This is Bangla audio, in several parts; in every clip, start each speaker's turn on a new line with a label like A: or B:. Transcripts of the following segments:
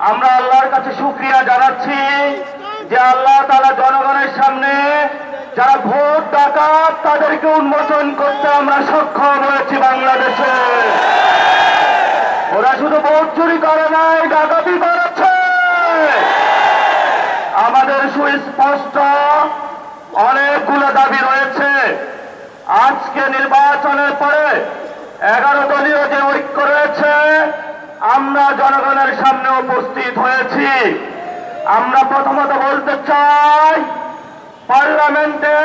A: আমরা আল্লাহর কাছে শুকরিয়া জানাচ্ছি যে আল্লাহ তাআলা জনগণের সামনে যারা ভোট ডাকাত তাদেরকে উন্মোচন করতে আমরা সক্ষম হয়েছি। বাংলাদেশে ওরা শুধু ভোট চুরি করে নাই, ডাকাতি করেছে। আমাদের সুস্পষ্ট অনেকগুলো দাবি রয়েছে। আজকে নির্বাচনের পরে 11 দলীয় যে ঐক্য রয়েছে, আমরা জনগণের সামনে উপস্থিত হয়েছি। আমরা প্রথমত বলতে চাই, পার্লামেন্টে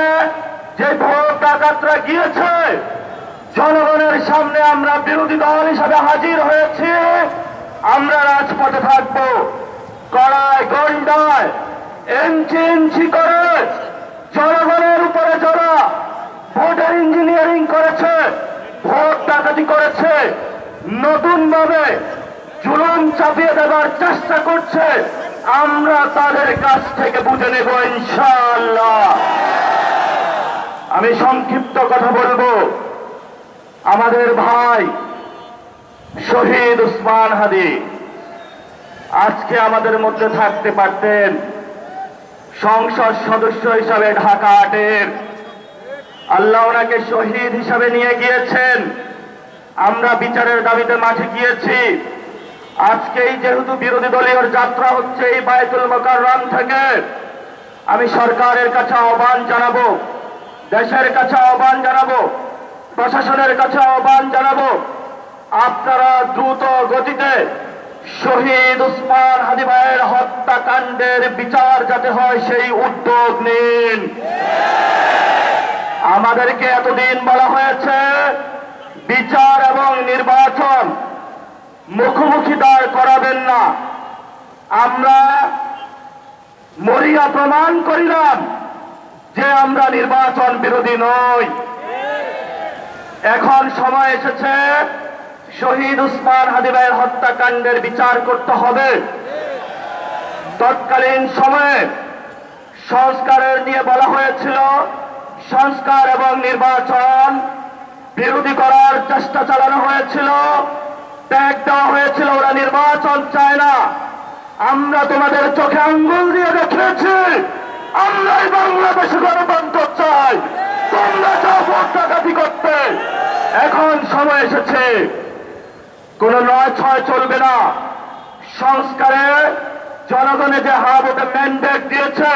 A: যে ভোট ডাকাতরা গিয়েছে, জনগণের সামনে আমরা বিরোধী দল হিসাবে হাজির হয়েছি। আমরা রাজপথে থাকবো, কড়ায় গন্ডায় ইঞ্চি ইঞ্চি করে জনগণের উপরে যারা ভোটার ইঞ্জিনিয়ারিং করেছে, ভোট ডাকাতি করেছে, নতুন ভাবে জুলুম চাপিয়ে দেওয়ার চেষ্টা করছে, আমরা তাদের কাছ থেকে বুঝে নেব ইনশাআল্লাহ। আমি সংক্ষিপ্ত কথা বলবো। আমাদের ভাই শহীদ উসমান হাদী আজকে আমাদের মধ্যে থাকতে পারতেন। সংসদ সদস্য হিসাবে ঢাকা 8-এর আল্লাহ ওনাকে শহীদ হিসাবে নিয়ে গিয়েছেন। আমরা বিচারের দাবিতে মাঠে গিয়েছি। আজকেই যেহেতু বিরোধী দলীয় যাত্রা হচ্ছে এই বায়তুল মোকাররম থেকে, আমি সরকারের কাছে আহ্বান জানাবো, দেশের কাছে আহ্বান জানাবো, প্রশাসনের কাছে আহ্বান জানাবো, আপনারা দ্রুত গতিতে শহীদ উসমান হাদী ভাইয়ের হত্যাকাণ্ডের বিচার যাতে হয় সেই উদ্যোগ নিন। আমাদেরকে এতদিন বলা হয়েছে বিচার এবং নির্বাচন মুখোমুখি দাঁড় করাবেন না। আমরা মরিয়া প্রমাণ করিলাম যে আমরা নির্বাচন বিরোধী নই। এখন সময় এসেছে শহীদ উসমান হাদী ভাইয়ের হত্যাকাণ্ডের বিচার করতে হবে। তৎকালীন সময়ে সংস্কারের নিয়ে বলা হয়েছিল, সংস্কার এবং নির্বাচন বিরোধী করার চেষ্টা চালানো হয়েছিল, ট্যাগ দেওয়া হয়েছিল, ওরা নির্বাচন চায় না। আমরা তোমাদের চোখে আঙ্গুল দিয়ে দেখিয়েছি আমরাই বাংলাদেশে গণতন্ত্র চাই, তোমরা চাও ভোট ডাকাতি করতে। এখন সময় এসেছে, কোন 9-6 চলবে না। সংস্কারে জনগণে যে হাবতে ম্যান্ডেট দিয়েছে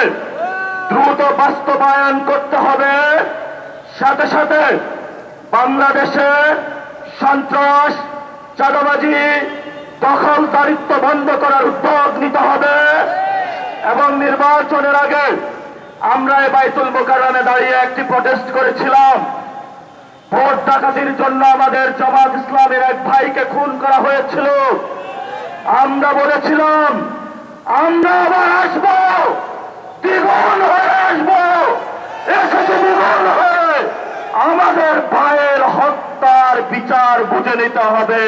A: দ্রুত বাস্তবায়ন করতে হবে। সাথে সাথে বাংলাদেশে সন্ত্রাস, চাঁদাবাজি, দখলদারিত্ব বন্ধ করার উদ্যোগ নিতে হবে। এবং নির্বাচনের আগে আমরা এই বায়তুল মোকাররমে দাঁড়িয়ে একটি প্রটেস্ট করেছিলাম। ভোট ডাকাতির জন্য আমাদের জামাত ইসলামের এক ভাইকে খুন করা হয়েছিল। আমরা বলেছিলাম আমরা আবার আসবো, দ্বিগুণ হয়ে আসবো, এসেছে দ্বিগুণ হয়ে। আমাদের ভাইয়ের হত্যার বিচার বুঝে নিতে হবে।